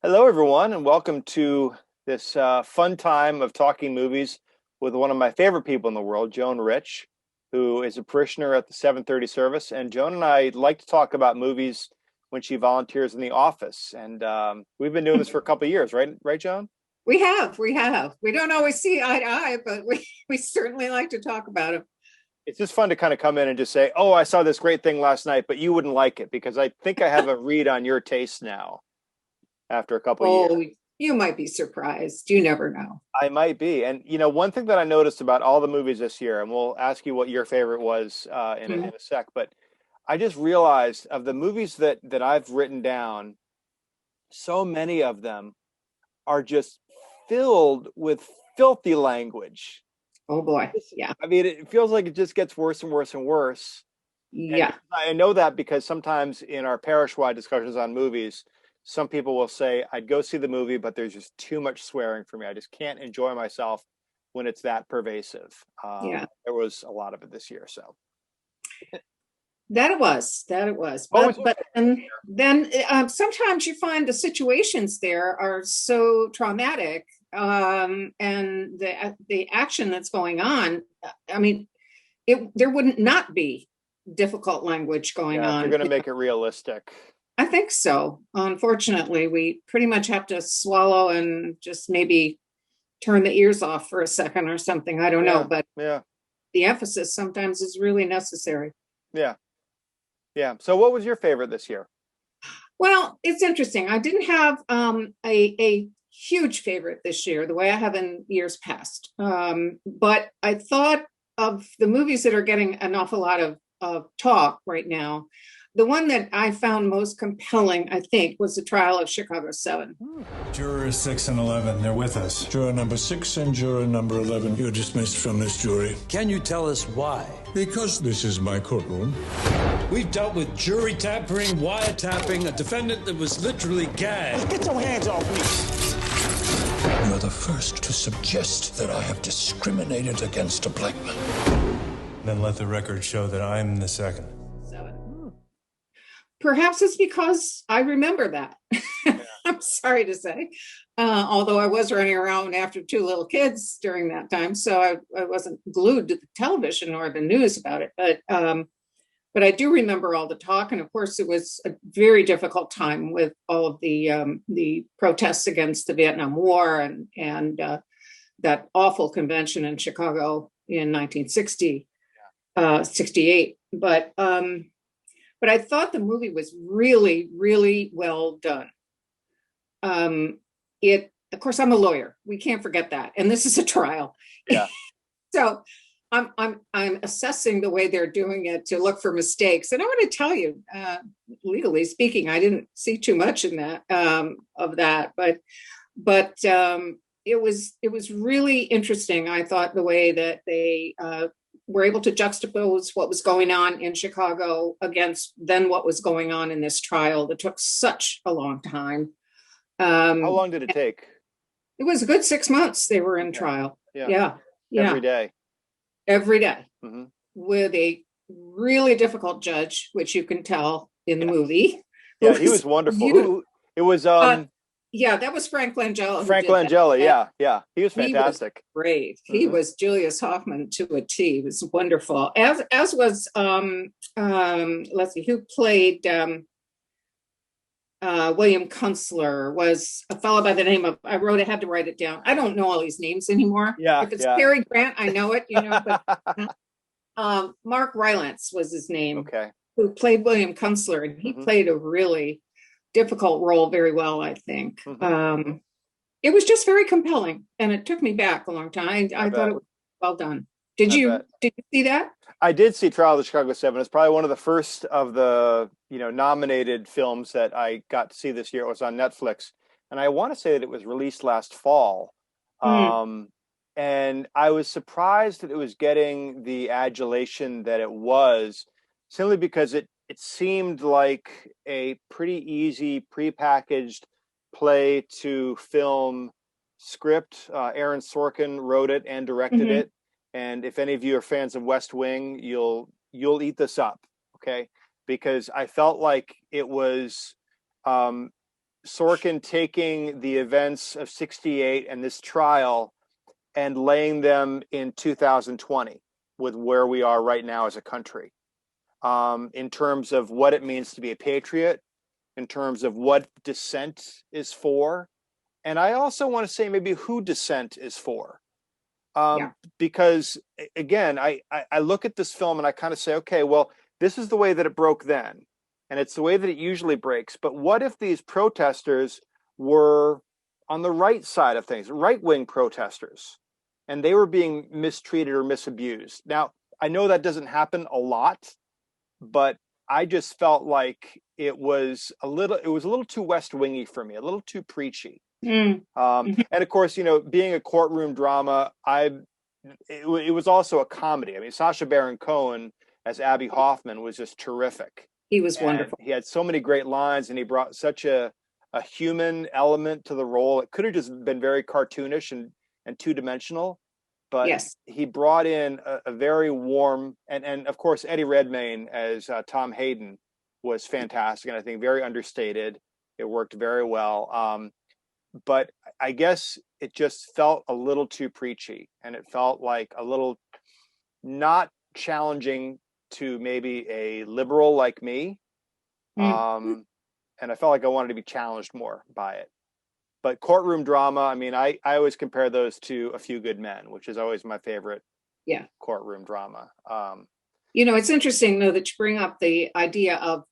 Hello, everyone, and welcome to this fun time of talking movies with one of my favorite people in the world, Joan Rich, who is a parishioner at the 7:30 service. And Joan and I like to talk about movies when she volunteers in the office. And we've been doing this for a couple of years, right? Right, Joan? We have. We don't always see eye to eye, but we certainly like to talk about it. It's just fun to kind of come in and just say, "Oh, I saw this great thing last night, but you wouldn't like it," because I think I have a read on your taste now after a couple of years. Oh, you might be surprised. You never know. I might be. And one thing that I noticed about all the movies this year, and we'll ask you what your favorite was in Mhm. a sec, but I just realized of the movies that I've written down, so many of them are just filled with filthy language. Oh boy. Yeah. I mean, it feels like it just gets worse and worse and worse. And Yeah. I know that because sometimes in our parish-wide discussions on movies, some people will say, I'd go see the movie, but there's just too much swearing for me. I just can't enjoy myself when it's that pervasive. Yeah. There was a lot of it this year. So, That it was. what But was your but and then sometimes you find the situations there are so traumatic, and the action that's going on. I mean, it there wouldn't not be difficult language going yeah, if you're on. going to make it realistic. I think so. Unfortunately, we pretty much have to swallow and just maybe turn the ears off for a second or something. I don't know, Yeah, but yeah, the emphasis sometimes is really necessary. yeah, yeah. So, what was your favorite this year? Well, it's interesting. I didn't have a huge favorite this year, the way I have in years past. But I thought of the movies that are getting an awful lot of talk right now. The one that I found most compelling, I think, was the trial of Chicago 7. Jurors 6 and 11, they're with us. Juror number 6 and juror number 11, you're dismissed from this jury. Can you tell us why? Because this is my courtroom. We've dealt with jury tampering, wiretapping, a defendant that was literally gagged. Get your hands off me. You're the first to suggest that I have discriminated against a black man. Then let the record show that I'm the second. 7. Perhaps it's because I remember that. I'm sorry to say. Although I was running around after two little kids during that time, so I wasn't glued to the television or the news about it. But I do remember all the talk, and of course, it was a very difficult time with all of the protests against the Vietnam War and that awful convention in Chicago in 1960, 68. But I thought the movie was really, really well done. It, of course, I'm a lawyer. We can't forget that, and this is a trial. Yeah. So I'm assessing the way they're doing it to look for mistakes. And I want to tell you, legally speaking, I didn't see too much in that of that, but it was really interesting. I thought the way that they were able to juxtapose what was going on in Chicago against then what was going on in this trial that took such a long time. How long did it take? It was a good 6 months they were in Okay. trial. Yeah. Yeah. Every day. Every day Hmm. with a really difficult judge, which you can tell in the Yeah. movie. Yeah, he was wonderful. Who it was Yeah, that was Frank Langella. Frank Who did that. Langella. Yeah, yeah. He was He was fantastic. great. He Mhm. was Julius Hoffman to a T. He was wonderful. As was let's see, who played William Kunstler was a fellow by the name of, I had to write it down. I don't know all these names anymore. Yeah, If it's yeah. Cary Grant, I know it, but Mark Rylance was his name, Okay. who played William Kunstler, and he Mhm. played a really difficult role very well, I think. Mhm. It was just very compelling, and it took me back a long time. I thought bet. it was well done. Did I you bet. did you see that? I did see Trial of the Chicago 7. It's probably one of the first of the, nominated films that I got to see this year. It was on Netflix. And I want to say that it was released last fall. Mm, And I was surprised that it was getting the adulation that it was, simply because it seemed like a pretty easy prepackaged play to film script. Aaron Sorkin wrote it and directed mhm. it. And if any of you are fans of West Wing, you'll eat this up, okay? Because I felt like it was um, Sorkin taking the events of 68 and this trial and laying them in 2020 with where we are right now as a country, in terms of what it means to be a patriot, in terms of what dissent is for. And I also want to say maybe who dissent is for. Yeah. Because again, I look at this film and I kind of say, okay, well, this is the way that it broke then, and it's the way that it usually breaks. But what if these protesters were on the right side of things, right-wing protesters, and they were being mistreated or misabused? Now, I know that doesn't happen a lot, but I just felt like it was a little too West Wingy for me, a little too preachy. Mm. And of course, being a courtroom drama, it was also a comedy. I mean, Sacha Baron Cohen as Abby Hoffman was just terrific. He was And wonderful. he had so many great lines, and he brought such a human element to the role. It could have just been very cartoonish and two-dimensional, but Yes. he brought in a very warm, and of course, Eddie Redmayne as Tom Hayden was fantastic, and I think very understated. It worked very well. But I guess it just felt a little too preachy, and it felt like a little not challenging to maybe a liberal like me. And I felt like I wanted to be challenged more by it. But courtroom drama, I mean, I always compare those to A Few Good Men, which is always my favorite courtroom drama. It's interesting, though, that you bring up the idea of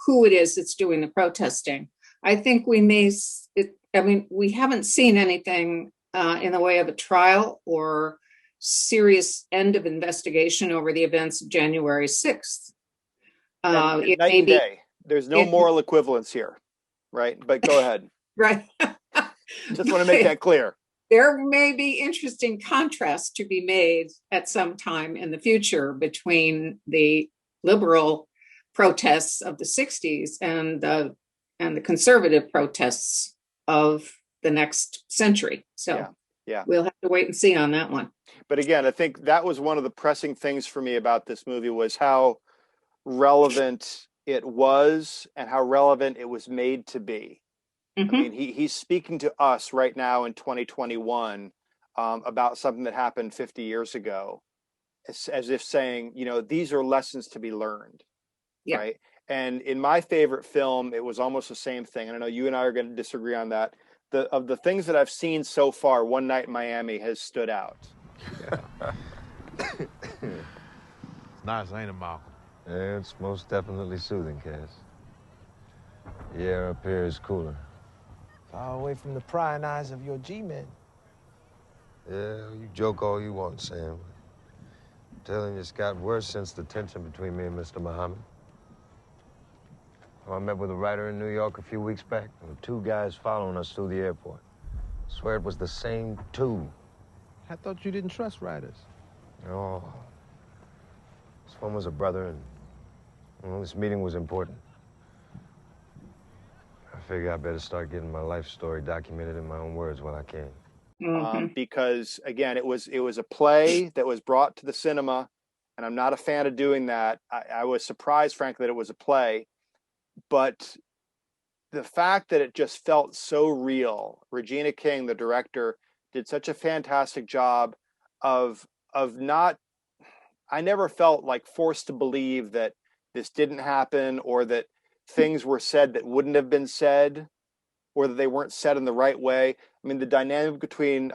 who it is that's doing the protesting. I think we haven't seen anything in the way of a trial or serious end of investigation over the events of January 6th. Night and day. There's no moral equivalence here, right? But go ahead. Right. Just want to make that clear. There may be interesting contrasts to be made at some time in the future between the liberal protests of the 60s and the conservative protests of the next century. So yeah, we'll have to wait and see on that one. But again, I think that was one of the pressing things for me about this movie was how relevant it was and how relevant it was made to be. I mean, he's speaking to us right now in 2021 about something that happened 50 years ago, as if saying, these are lessons to be learned, right? And in my favorite film, it was almost the same thing. And I know you and I are going to disagree on that. Of the things that I've seen so far, One Night in Miami has stood out. It's nice, ain't it, Malcolm? Yeah, it's most definitely soothing, Cass. The air up here is cooler. Far away from the prying eyes of your G-men. Yeah, you joke all you want, Sam. I'm telling you, it's got worse since the tension between me and Mr. Muhammad. I met with a writer in New York a few weeks back. There were two guys following us through the airport. I swear it was the same two. I thought you didn't trust writers. Oh. This one was a brother, and this meeting was important. I figure I better start getting my life story documented in my own words while I can. Because again, it was a play that was brought to the cinema, and I'm not a fan of doing that. I was surprised, frankly, that it was a play, but the fact that it just felt so real. Regina King, the director, did such a fantastic job of not. I never felt like forced to believe that this didn't happen, or that things were said that wouldn't have been said, or that they weren't said in the right way. I mean, the dynamic between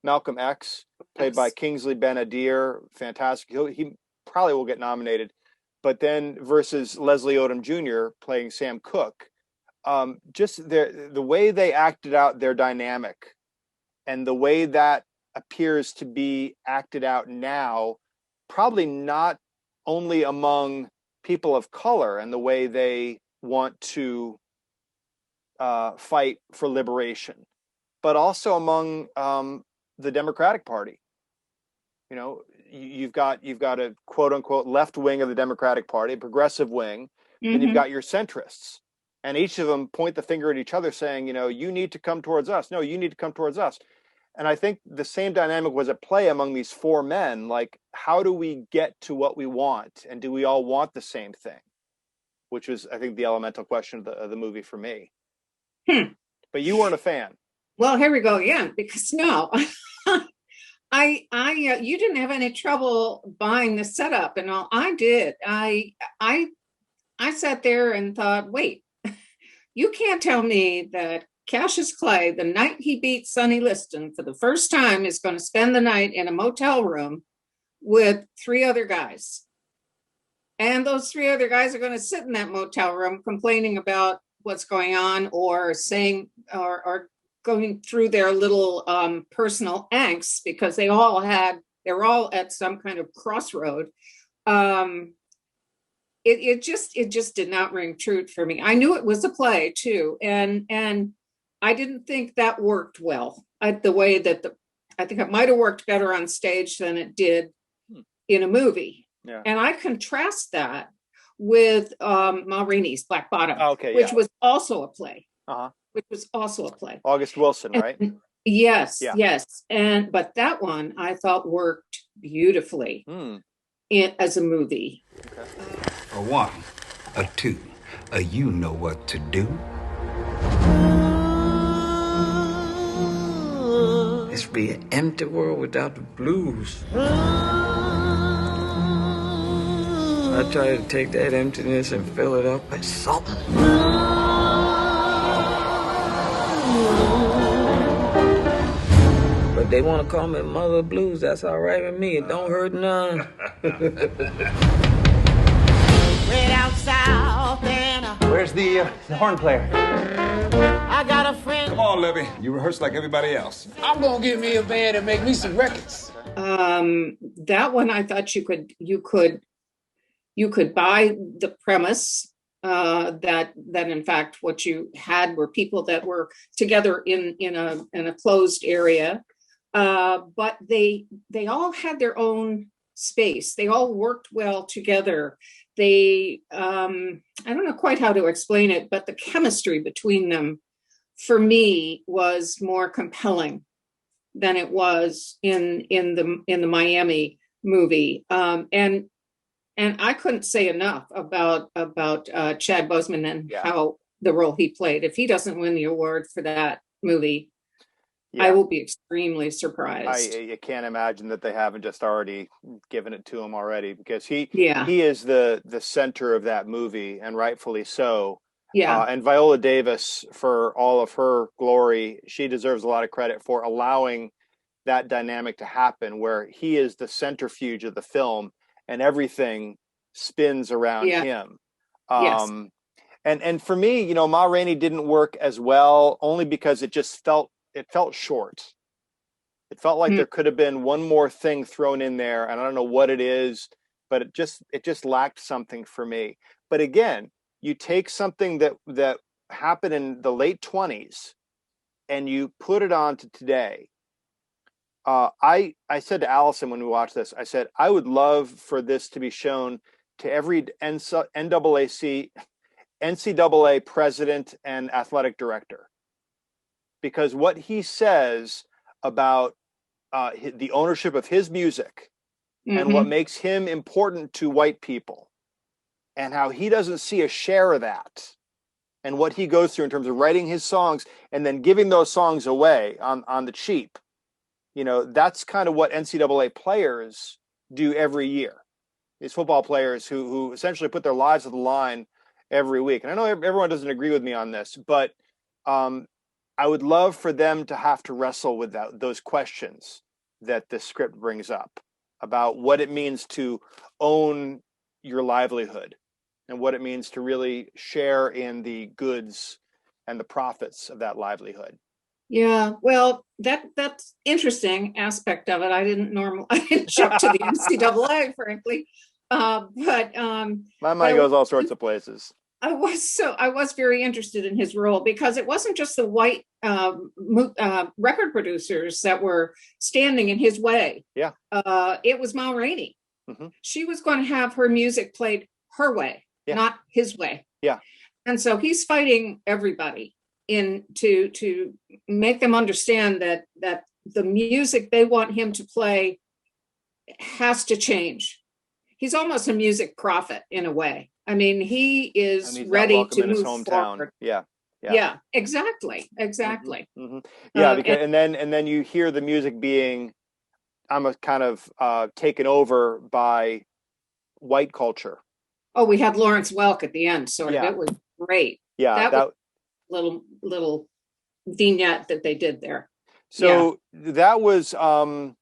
Malcolm X, played by Kingsley Ben-Adir, fantastic. He probably will get nominated. But then versus Leslie Odom Jr. playing Sam Cooke, just the way they acted out their dynamic, and the way that appears to be acted out now, probably not only among people of color and the way they want to fight for liberation, but also among the Democratic Party. You've got a quote unquote left wing of the Democratic Party, progressive wing, then you've got your centrists, and each of them point the finger at each other saying, you need to come towards us. No, you need to come towards us. And I think the same dynamic was at play among these four men. Like, how do we get to what we want? And do we all want the same thing? which was, I think, the elemental question of the movie for me. But you weren't a fan. Well, here we go again, because no, you didn't have any trouble buying the setup and all. I did. I sat there and thought, wait, you can't tell me that Cassius Clay, the night he beat Sonny Liston for the first time, is going to spend the night in a motel room with 3 other guys. And those 3 other guys are going to sit in that motel room complaining about what's going on, or saying, or going through their little personal angst, because they're all at some kind of crossroad. It just did not ring true for me. I knew it was a play too, and I didn't think that worked well. The way that I think it might have worked better on stage than it did in a movie. Yeah. And I contrast that with Ma Rainey's Black Bottom, which was also a play. Which was also a play. August Wilson, right? Yes. But that one I thought worked beautifully as a movie. Okay. A 1, a 2, a you know what to do. This be an empty world without the blues. I try to take that emptiness and fill it up with something. But they want to call me Mother Blues. That's all right with me. It don't hurt none. Where's the horn player? I got a friend. Come on, Levy. You rehearse like everybody else. I'm gonna get me a band and make me some records. That one I thought you could buy the premise that in fact what you had were people that were together in a closed area, but they all had their own space. They all worked well together. They I don't know quite how to explain it, but the chemistry between them for me was more compelling than it was in the Miami movie. And I couldn't say enough about Chad Boseman and how the role he played. If he doesn't win the award for that movie, I will be extremely surprised. I can't imagine that they haven't just already given it to him already, because he is the center of that movie, and rightfully so. Yeah. And Viola Davis, for all of her glory, she deserves a lot of credit for allowing that dynamic to happen, where he is the centrifuge of the film and everything spins around him. And for me, Ma Rainey didn't work as well, only because it felt short. It felt like there could have been one more thing thrown in there, and I don't know what it is, but it just lacked something for me. But again, you take something that happened in the late 1920s and you put it on to today. I said to Allison when we watched this, I said, I would love for this to be shown to every NCAA president and athletic director, because what he says about the ownership of his music and what makes him important to white people, and how he doesn't see a share of that, and what he goes through in terms of writing his songs and then giving those songs away on the cheap. That's kind of what NCAA players do every year. These football players who essentially put their lives on the line every week. And I know everyone doesn't agree with me on this, but I would love for them to have to wrestle with those questions that the script brings up about what it means to own your livelihood and what it means to really share in the goods and the profits of that livelihood. Yeah, well, that's interesting aspect of it. I didn't jump to the NCAA, frankly, but my mind goes all sorts of places. I was very interested in his role, because it wasn't just the white record producers that were standing in his way. Yeah, it was Ma Rainey. She was going to have her music played her way, not his way. Yeah, and so he's fighting everybody to make them understand that the music they want him to play has to change. He's almost a music prophet in a way. I mean, he is And he's not ready welcome to in his move hometown. forward. Yeah. Yeah, exactly. Exactly. Yeah, because and then you hear the music being kind of taken over by white culture. Oh, we had Lawrence Welk at the end, sort of. Yeah. It was great. Yeah, that was little vignette that they did there. So that was one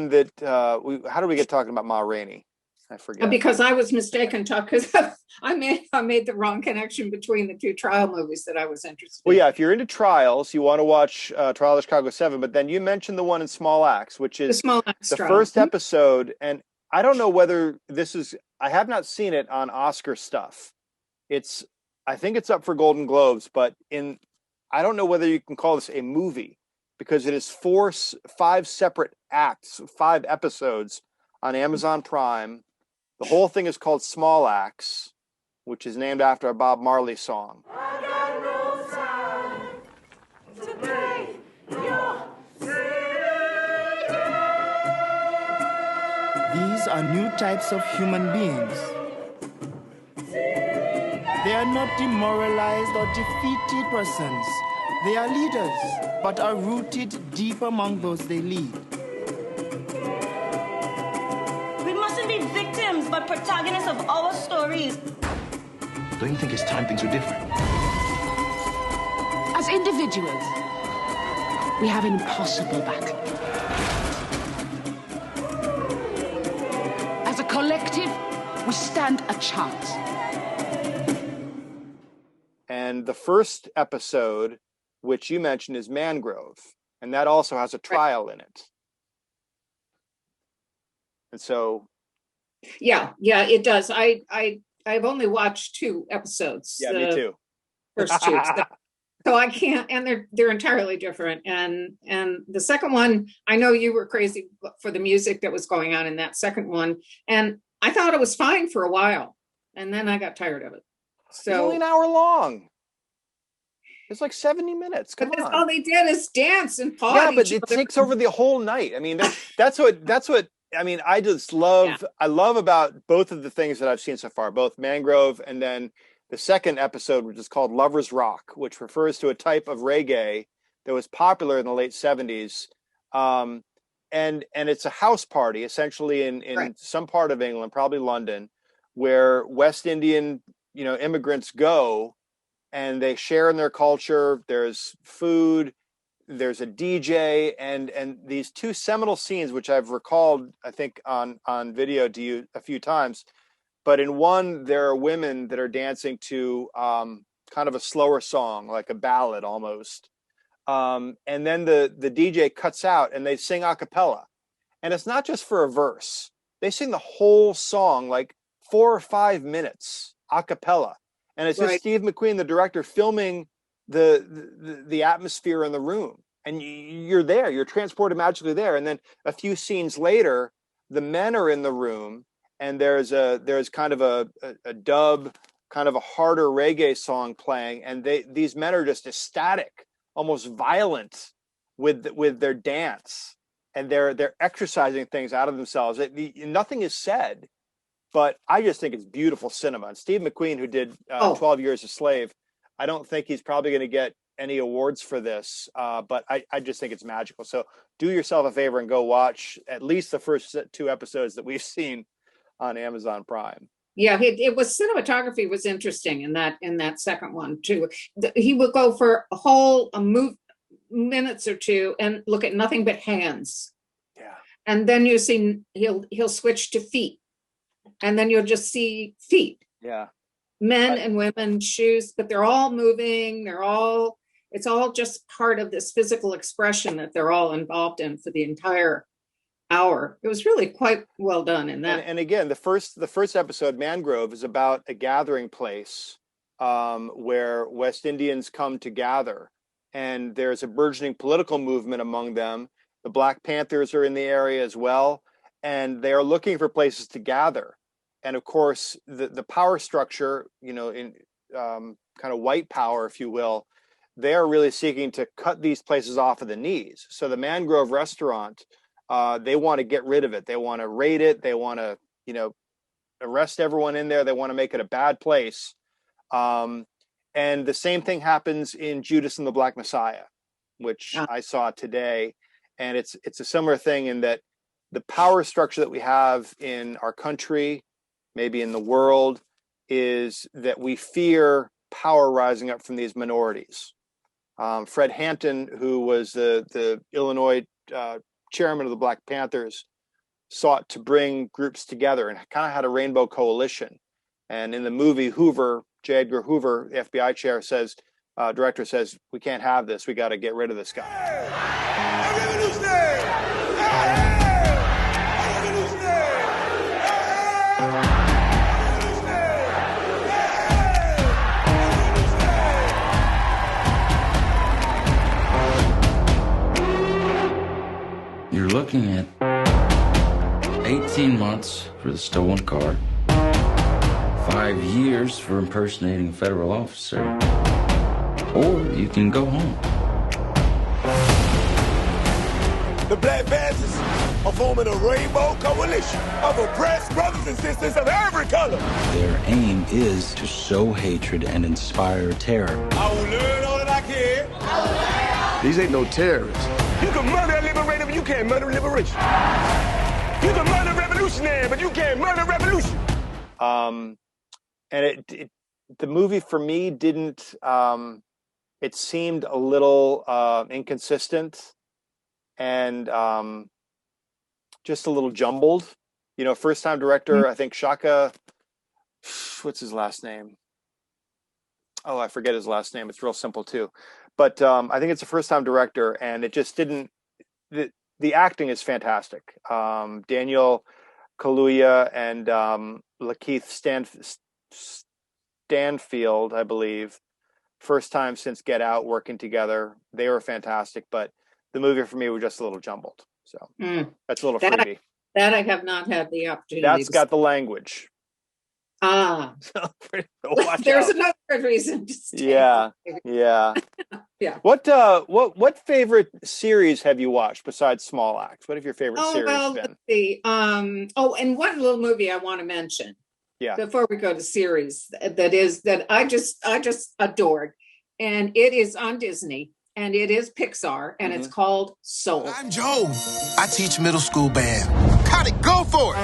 that how did we get talking about Ma Rainey? I forget. Because I was mistaken, because I made the wrong connection between the two trial movies that I was interested in. Well, yeah, if you're into trials, you want to watch Trial of Chicago 7, but then you mentioned the one in Small Axe, which is the first episode, and I don't know whether I have not seen it on Oscar stuff. I think it's up for Golden Globes, but I don't know whether you can call this a movie because it is 5 separate acts, 5 episodes on Amazon Prime. The whole thing is called Small Axe, which is named after a Bob Marley song. I got no time to play your These are new types of human beings. They are not demoralized or defeated persons. They are leaders, but are rooted deep among those they lead. We mustn't be victims, but protagonists of our stories. Don't you think it's time things were different? As individuals, we have an impossible battle. As a collective, we stand a chance. And the first episode, which you mentioned, is Mangrove, and that also has a trial in it. And so, yeah, it does. I've only watched 2 episodes. Yeah, me too. First 2. So I can't, and they're entirely different. And the second one, I know you were crazy for the music that was going on in that second one, and I thought it was fine for a while, and then I got tired of it. So it's only an hour long. It's like 70 minutes. Come on. All they did is dance and party. Yeah, but it takes over the whole night. I mean, that's what. I mean, I just love. Yeah. I love about both of the things that I've seen so far, both Mangrove and then the second episode, which is called Lovers Rock, which refers to a type of reggae that was popular in the late 70s. And it's a house party, essentially in some part of England, probably London, where West Indian, immigrants go and they share in their culture. There's food, there's a DJ, and these 2 seminal scenes, which I've recalled, I think, on video to you a few times. But in one, there are women that are dancing to kind of a slower song, like a ballad almost. And then the DJ cuts out and they sing a cappella. And it's not just for a verse. They sing the whole song, like 4 or 5 minutes, a cappella. And it's just Steve McQueen, the director, filming the atmosphere in the room. And you're there, you're transported magically there. And then a few scenes later, the men are in the room, and there's kind of a dub, kind of a harder reggae song playing, and these men are just ecstatic, almost violent with their dance, and they're exercising things out of themselves. Nothing is said, but I just think it's beautiful cinema. And Steve McQueen, who did 12 Years a Slave, I don't think he's probably going to get any awards for this, but I just think it's magical. So do yourself a favor and go watch at least the first 2 episodes that we've seen on Amazon Prime. Yeah, it was, cinematography was interesting in that second one too. He would go for a whole minutes or 2 and look at nothing but hands. Yeah. And then you see he'll switch to feet. And then you'll just see feet. Yeah. Men and women, shoes, but they're all moving. It's all just part of this physical expression that they're all involved in for the entire hour. It was really quite well done in that. And again, the first episode, Mangrove, is about a gathering place where West Indians come to gather, and there's a burgeoning political movement among them. The Black Panthers are in the area as well, and they are looking for places to gather. And of course, the power structure, in kind of white power, if you will, they are really seeking to cut these places off of the knees. So the Mangrove restaurant, they want to get rid of it. They want to raid it. They want to, arrest everyone in there. They want to make it a bad place. And the same thing happens in Judas and the Black Messiah, which I saw today. And it's a similar thing in that the power structure that we have in our country, maybe in the world, is that we fear power rising up from these minorities. Fred Hampton, who was the Illinois chairman of the Black Panthers, sought to bring groups together and kind of had a rainbow coalition. And in the movie Hoover, J. Edgar Hoover, the FBI chair, says, director says, we can't have this. We got to get rid of this guy. You're looking at 18 months for the stolen car, 5 years for impersonating a federal officer, or you can go home. The Black Panthers are forming a rainbow coalition of oppressed brothers and sisters of every color. Their aim is to sow hatred and inspire terror. I will learn all that I can. These ain't no terrorists. You can murder a liberator, but you can't murder liberation. You can murder a revolutionary, but you can't murder revolution. And the movie for me didn't. It seemed a little inconsistent and just a little jumbled. You know, first time director. I think Shaka. What's his last name? Oh, I forget his last name. It's real simple too. But I think it's a first-time director, and it just didn't. The acting is fantastic. Daniel Kaluuya and Lakeith Stanfield, I believe, first time since Get Out working together. They were fantastic, but the movie for me was just a little jumbled. So that's a little freebie. That I have not had the opportunity. That's got the language. So watch there's out. another good reason to stay. Yeah. Yeah. What favorite series have you watched besides Small Axe? What have your favorite series been? Let's see. And one little movie I want to mention. Yeah. Before we go to series that I just adored, and it is on Disney, and it is Pixar, and it's called Soul. I'm Joe. I teach middle school band. How'd it go for it?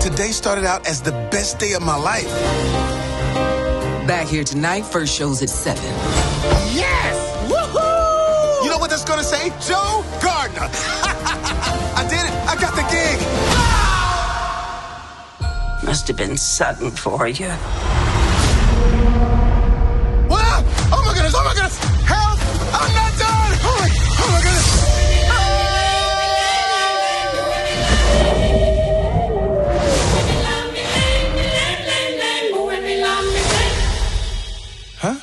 Today started out as the best day of my life. Back here tonight, first show's at 7. Yes! Woohoo! You know what that's gonna say? Joe Gardner. I did it. I got the gig. Must have been sudden for you. What? Oh my goodness! Oh my goodness! Help! I'm not done! Oh my goodness! Huh?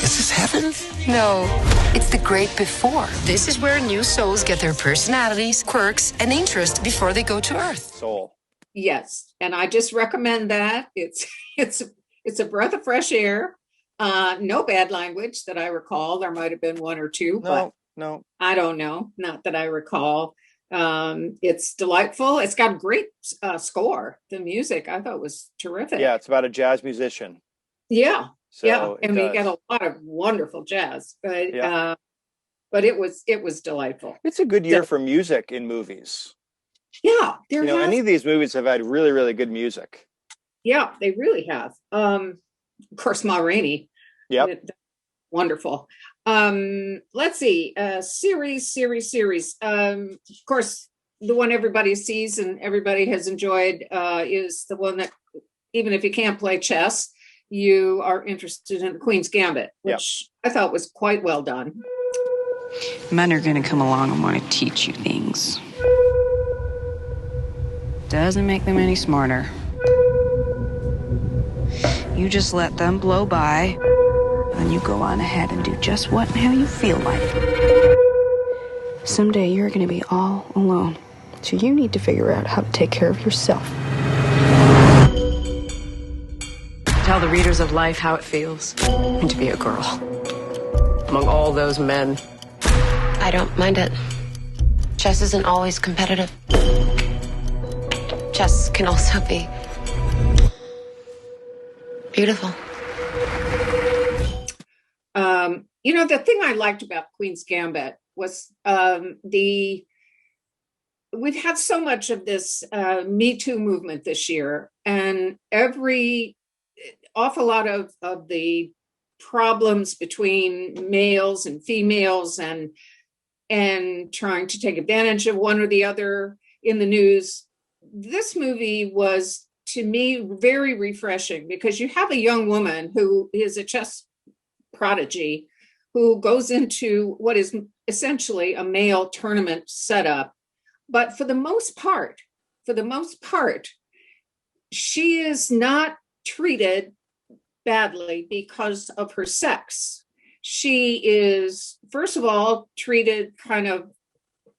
Is this heaven? No, it's the great before. This is where new souls get their personalities, quirks, and interests before they go to Earth. Soul. Yes, and I just recommend that. It's a breath of fresh air. No bad language that I recall. There might have been one or two, but no, I don't know. Not that I recall. It's delightful. It's got a great score. The music I thought was terrific. Yeah, it's about a jazz musician. Yeah, So and we get a lot of wonderful jazz, but it was delightful. It's a good year for music in movies. Yeah, any of these movies have had really, really good music. Yeah, they really have. Of course, Ma Rainey. Yep. Wonderful. Let's see. Series. Of course, the one everybody sees and everybody has enjoyed is the one that, even if you can't play chess, you are interested in the Queen's Gambit, which I thought was quite well done. Men are going to come along and want to teach you things. Doesn't make them any smarter. You just let them blow by, and you go on ahead and do just what and how you feel like. Someday you're going to be all alone, so you need to figure out how to take care of yourself. Tell the readers of life how it feels to be a girl among all those men. I don't mind it. Chess isn't always competitive. Chess can also be beautiful. The thing I liked about Queen's Gambit was we've had so much of this Me Too movement this year, and awful lot of the problems between males and females and trying to take advantage of one or the other in the news. This movie was, to me, very refreshing, because you have a young woman who is a chess prodigy who goes into what is essentially a male tournament setup. But for the most part, she is not treated badly because of her sex. She is, first of all, treated kind of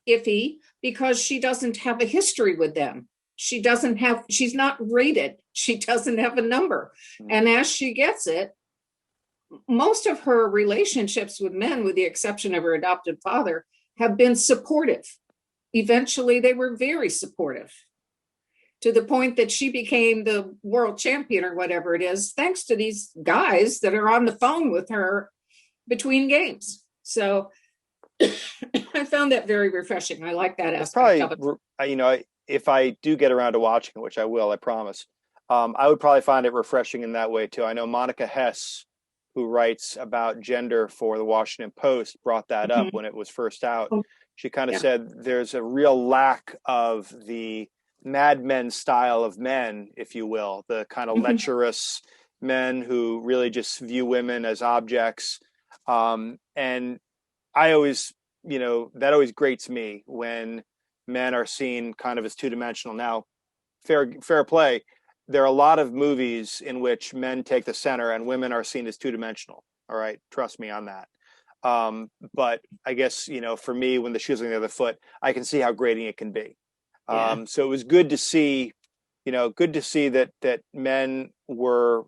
iffy because she doesn't have a history with them. She's not rated. She doesn't have a number. And as she gets it, most of her relationships with men, with the exception of her adopted father, have been supportive. Eventually, they were very supportive, to the point that she became the world champion or whatever it is, thanks to these guys that are on the phone with her between games. So I found that very refreshing. I like that aspect of it. If I do get around to watching it, which I will, I promise, I would probably find it refreshing in that way too. I know Monica Hess, who writes about gender for the Washington Post, brought that up when it was first out. She kind of said there's a real lack of the Mad Men style of men, if you will, the kind of lecherous men who really just view women as objects. And I always, that always grates me when men are seen kind of as two-dimensional. Now, fair play. There are a lot of movies in which men take the center and women are seen as two-dimensional. All right. Trust me on that. But I guess, for me, when the shoe's on the other foot, I can see how grating it can be. So it was good to see, that men were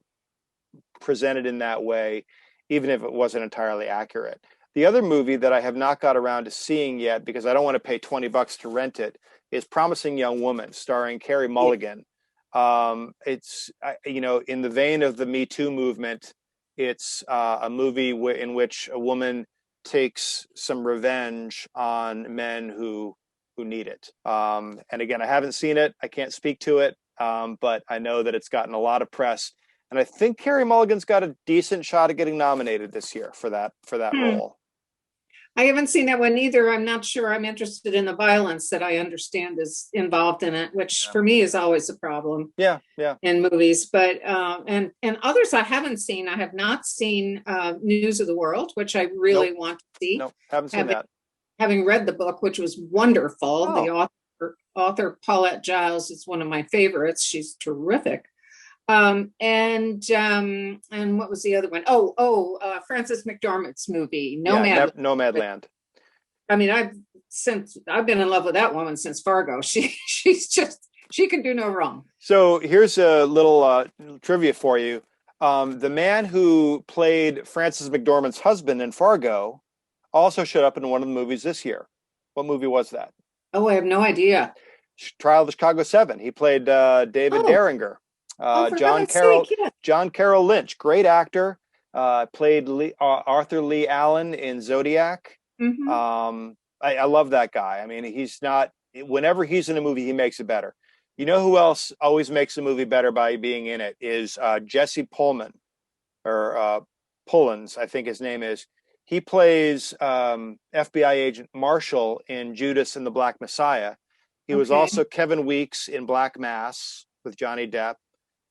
presented in that way, even if it wasn't entirely accurate. The other movie that I have not got around to seeing yet, because I don't want to pay $20 to rent it, is Promising Young Woman, starring Carey Mulligan. It's, in the vein of the Me Too movement, it's a movie in which a woman takes some revenge on men who need it. And again, I haven't seen it. I can't speak to it, but I know that it's gotten a lot of press. And I think Carey Mulligan's got a decent shot at getting nominated this year for that role. I haven't seen that one either. I'm not sure I'm interested in the violence that I understand is involved in it, which for me is always a problem. Yeah. In movies, but and others I haven't seen. I have not seen News of the World, which I really want to see. No, haven't seen that. Having read the book, which was wonderful. The author Paulette Giles is one of my favorites. She's terrific. And what was the other one? Frances McDormand's movie, Nomadland. I mean, I've been in love with that woman since Fargo. She can do no wrong. So here's a little trivia for you. The man who played Frances McDormand's husband in Fargo also showed up in one of the movies this year. What movie was that? Oh, I have no idea. Trial of the Chicago 7. He played David Derringer. John Carroll Lynch, great actor, played Arthur Lee Allen in Zodiac. I love that guy. I mean, whenever he's in a movie, he makes it better. You know who else always makes a movie better by being in it is Jesse Pullman, or Pullens, I think his name is. He plays FBI agent Marshall in Judas and the Black Messiah. He was also Kevin Weeks in Black Mass with Johnny Depp.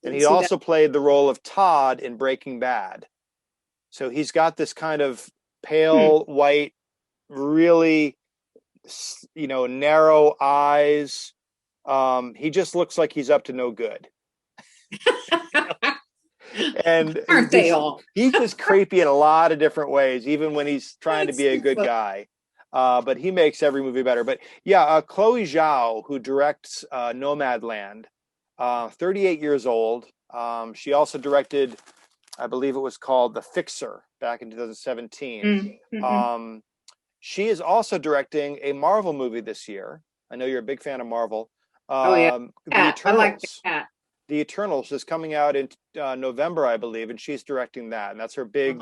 And he also played the role of Todd in Breaking Bad. So he's got this kind of pale, white, really, narrow eyes. He just looks like he's up to no good. And aren't they all? He's just creepy in a lot of different ways, even when he's trying to be a good guy. But he makes every movie better. But yeah, Chloe Zhao, who directs Nomadland, 38 years old. She also directed, I believe it was called The Fixer back in 2017. she is also directing a Marvel movie this year. I know you're a big fan of Marvel. The Eternals. I like the cat. The Eternals is coming out in November, I believe, and she's directing that, and that's her big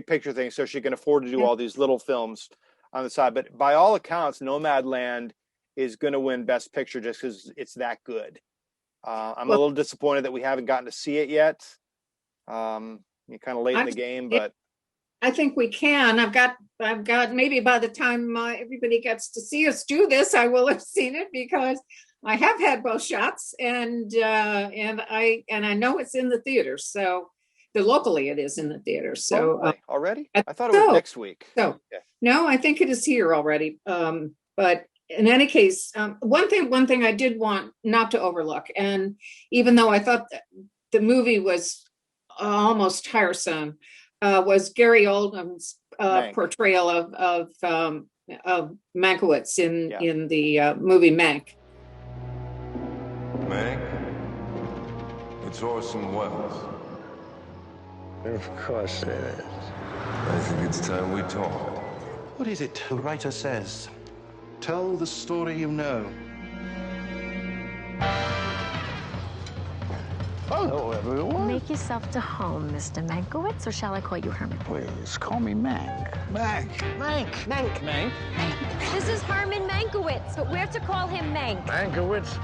picture thing. So she can afford to do all these little films on the side. But by all accounts, Nomadland is going to win Best Picture just because it's that good. I'm a little disappointed that we haven't gotten to see it yet. You're kind of late in the game, but I think we can. I've got. Maybe by the time everybody gets to see us do this, I will have seen it because I have had both shots, and I know it's in the theaters. So, locally it is in the theaters. So already, I thought it was next week. So no, I think it is here already. But in any case, one thing I did want not to overlook, and even though I thought that the movie was almost tiresome, was Gary Oldman's portrayal of Mankiewicz in the movie Mank. Mank? It's Orson Welles. Of course it is. I think it's time we talk. What is it the writer says? Tell the story you know. Hello, everyone. Make yourself to home, Mr. Mankiewicz, or shall I call you Herman? Please, call me Mank. Mank. Mank. Mank. Mank. This is Herman Mankiewicz, but we're to call him Mank. Mankiewicz.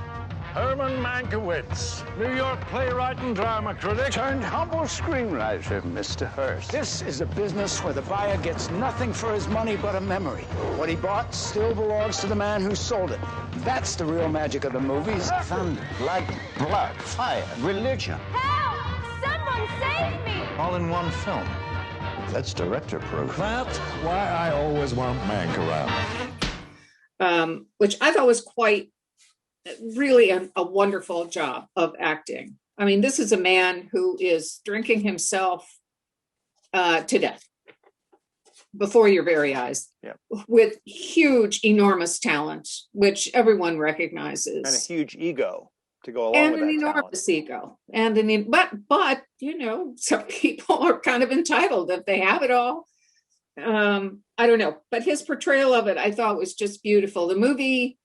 Herman Mankiewicz, New York playwright and drama critic. Turned humble screenwriter, Mr. Hearst. This is a business where the buyer gets nothing for his money but a memory. What he bought still belongs to the man who sold it. That's the real magic of the movies. Thunder, lightning, blood, fire, religion. Help! Someone save me! All in one film. That's director proof. That's why I always want Mank around. Which I thought was really a wonderful job of acting. I mean, this is a man who is drinking himself to death before your very eyes, with huge, enormous talent, which everyone recognizes, and a huge ego to go along with that, and an enormous ego, but some people are kind of entitled if they have it all. I don't know, but his portrayal of it, I thought, was just beautiful. The movie,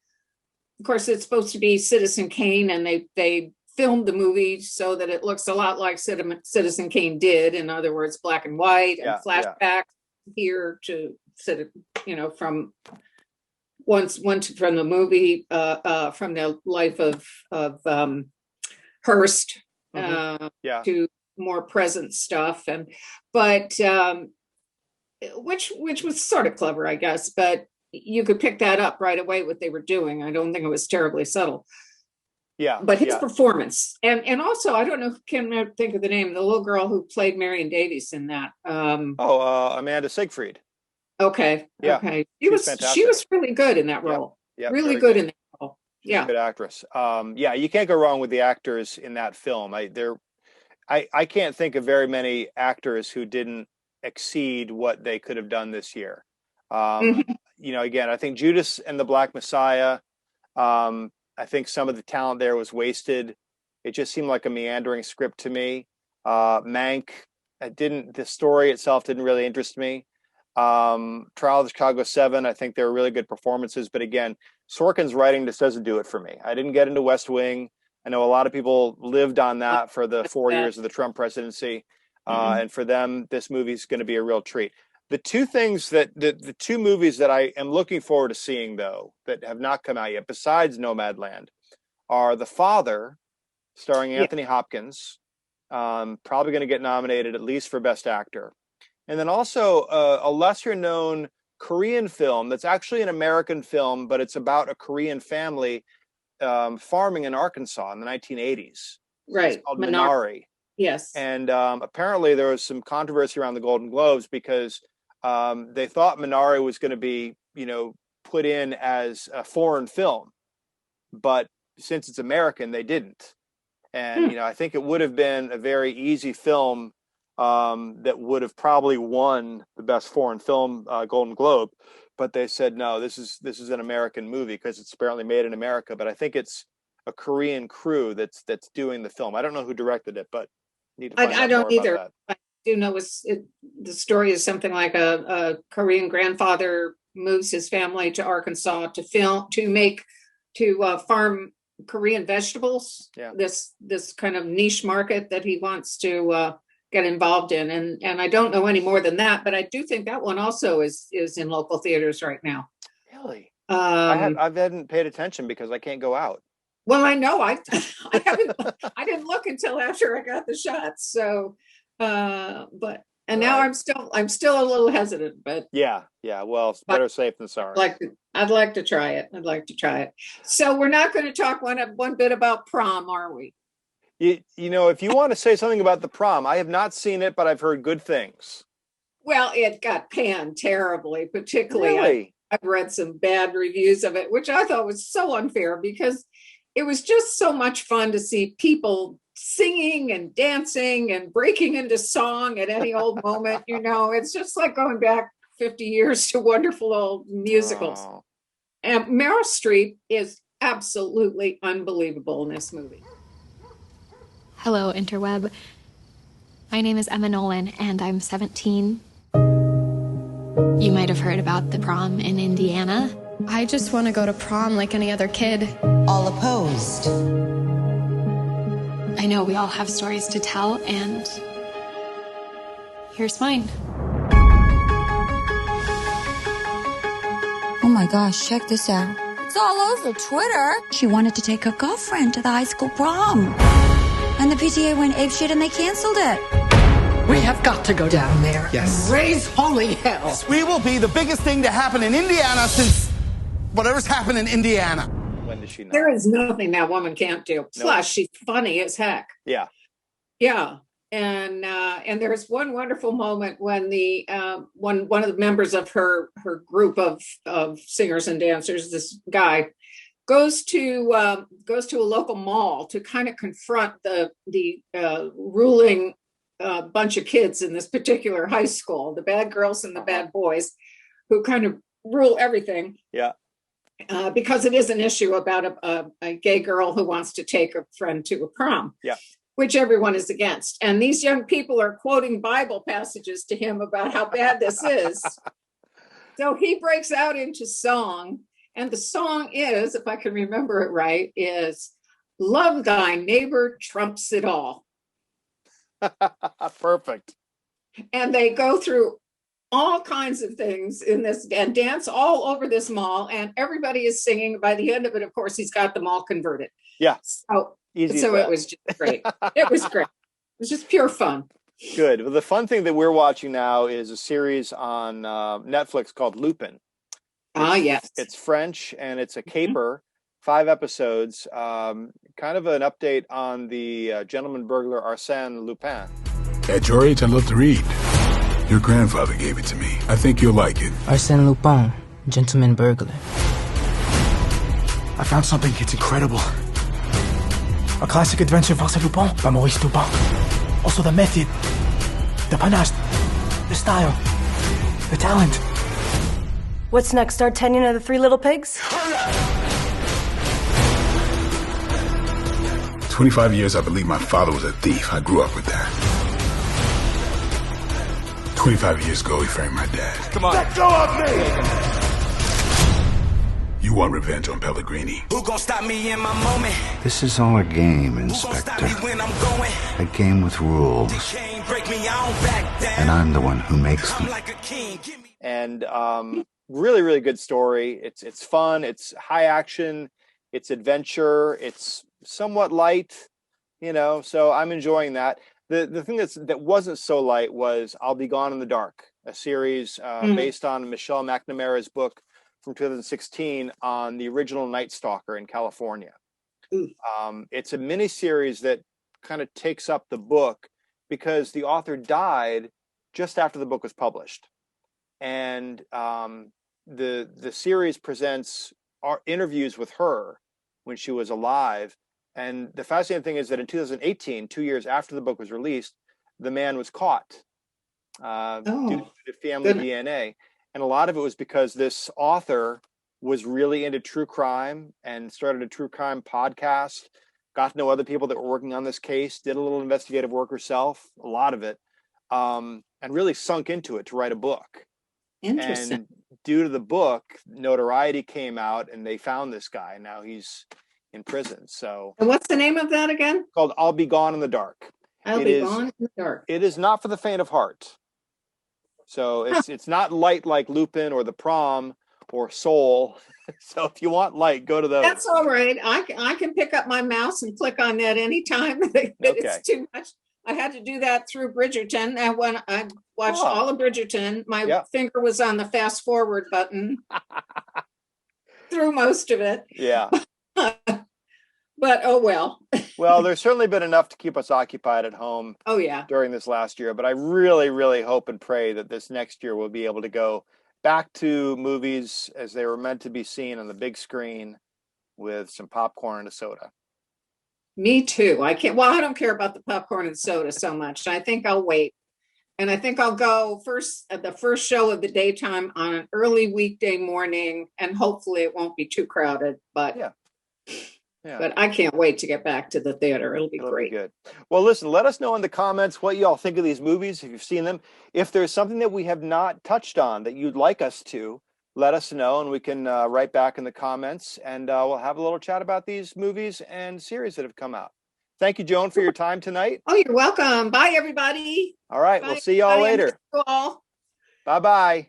of course, it's supposed to be Citizen Kane, and they filmed the movie so that it looks a lot like Citizen Kane did. In other words, black and white and flashbacks here to from from the movie, from the life of Hearst to more present stuff, but which was sort of clever, I guess, but you could pick that up right away what they were doing. I don't think it was terribly subtle. But his performance, and also, I don't know, can't think of the name, the little girl who played Marion Davies in that. Amanda Seyfried. Okay. She was really good in that role. Really good in that role. She's a good actress. You can't go wrong with the actors in that film. I can't think of very many actors who didn't exceed what they could have done this year. Again, I think Judas and the Black Messiah, I think some of the talent there was wasted. It just seemed like a meandering script to me. Mank, the story itself didn't really interest me. Trial of the Chicago 7, I think there were really good performances, but again, Sorkin's writing just doesn't do it for me. I didn't get into West Wing. I know a lot of people lived on that for the 4 years of the Trump presidency. And for them, this movie is going to be a real treat. The two movies that I am looking forward to seeing, though, that have not come out yet, besides Nomadland, are The Father, starring Anthony Hopkins, probably going to get nominated at least for Best Actor. And then also a lesser-known Korean film that's actually an American film, but it's about a Korean family farming in Arkansas in the 1980s. Right. It's called Minari. Yes. And apparently there was some controversy around the Golden Globes because they thought Minari was going to be, put in as a foreign film. But since it's American, they didn't. And, I think it would have been a very easy film that would have probably won the Best Foreign Film Golden Globe. But they said, no, this is an American movie because it's apparently made in America. But I think it's a Korean crew that's doing the film. I don't know who directed it, but need to find out I don't more either. about that. I do know the story is something like a Korean grandfather moves his family to Arkansas to farm Korean vegetables. Yeah. This kind of niche market that he wants to get involved in, and I don't know any more than that, but I do think that one also is in local theaters right now. Really? I hadn't paid attention because I can't go out. Well, I know I didn't look until after I got the shots. So, but now I'm still a little hesitant. But yeah. Well, it's better safe than sorry. I'd like to try it. So we're not going to talk one bit about Prom, are we? You know, if you want to say something about the Prom, I have not seen it, but I've heard good things. Well, it got panned terribly, particularly. Really? I've read some bad reviews of it, which I thought was so unfair because it was just so much fun to see people singing and dancing and breaking into song at any old moment. You know, it's just like going back 50 years to wonderful old musicals. Oh. And Meryl Streep is absolutely unbelievable in this movie. Hello, interweb. My name is Emma Nolan, and I'm 17. You might have heard about the prom in Indiana. I just want to go to prom like any other kid. All opposed. I know we all have stories to tell, and here's mine. Oh my gosh, check this out. It's all over Twitter. She wanted to take her girlfriend to the high school prom. And the PTA went apeshit and they canceled it. We have got to go down there. Yes. And raise holy hell. Yes, we will be the biggest thing to happen in Indiana since whatever's happened in Indiana. When does she know? There is nothing that woman can't do. Plus, she's funny as heck. Yeah. Yeah. And there's one wonderful moment when the one of the members of her group of singers and dancers, this guy, goes to a local mall to kind of confront the ruling bunch of kids in this particular high school, the bad girls and the bad boys, who kind of rule everything. Yeah. Because it is an issue about a gay girl who wants to take a friend to a prom. Yeah. Which everyone is against. And these young people are quoting Bible passages to him about how bad this is. So he breaks out into song. And the song is, if I can remember it right, is "Love Thy Neighbor Trumps It All." Perfect. And they go through all kinds of things in this and dance all over this mall. And everybody is singing. By the end of it, of course, he's got them all converted. Yeah. So Easy it was just great. It was great. It was just pure fun. Good. Well, the fun thing that we're watching now is a series on Netflix called Lupin. Yes. It's French and it's a caper, 5 episodes, kind of an update on the gentleman burglar Arsène Lupin. At your age, I love to read. Your grandfather gave it to me. I think you'll like it. Arsène Lupin, gentleman burglar. I found something. It's incredible. A classic adventure of Arsène Lupin by Maurice Dupin. Also the method, the panache, the style, the talent. What's next? D'Artagnan of the Three Little Pigs? 25 years, I believe my father was a thief. I grew up with that. 25 years ago, he framed my dad. Come on. Let go of me! You want revenge on Pellegrini. Who gon' stop me in my moment? This is all a game, Inspector. A game with rules. And I'm the one who makes them. And really, really good story. It's fun. It's high action. It's adventure. It's somewhat light, you know. So I'm enjoying that. The thing that wasn't so light was I'll Be Gone in the Dark, a series based on Michelle McNamara's book from 2016 on the original Night Stalker in California. It's a miniseries that kind of takes up the book because the author died just after the book was published. And the series presents our interviews with her when she was alive. And the fascinating thing is that in 2018, 2 years after the book was released, the man was caught due to family DNA. And a lot of it was because this author was really into true crime and started a true crime podcast, got to know other people that were working on this case, did a little investigative work herself, a lot of it, and really sunk into it to write a book. Interesting. And due to the book, notoriety came out and they found this guy. Now he's in prison. So And what's the name of that again? Called I'll Be Gone in the Dark. I'll Be Gone in the Dark. It is not for the faint of heart. So it's not light like Lupin or The Prom or Soul. So if you want light, go to those. That's all right. I can pick up my mouse and click on that anytime that it's too much. I had to do that through Bridgerton. And when I watched all of Bridgerton, my finger was on the fast forward button through most of it. Yeah. But oh well. Well, there's certainly been enough to keep us occupied at home. Oh yeah. During this last year, but I really, really hope and pray that this next year we'll be able to go back to movies as they were meant to be seen on the big screen with some popcorn and a soda. Me too. I don't care about the popcorn and soda so much. I think I'll wait. And I think I'll go first at the first show of the daytime on an early weekday morning, and hopefully it won't be too crowded. But yeah. But I can't wait to get back to the theater. It'll be great. Good. Well, listen, let us know in the comments what y'all think of these movies, if you've seen them. If there's something that we have not touched on that you'd like us to, let us know, and we can write back in the comments, and we'll have a little chat about these movies and series that have come out. Thank you, Joan, for your time tonight. Oh, you're welcome. Bye, everybody. All right. Bye, we'll see y'all later. Bye. Bye-bye.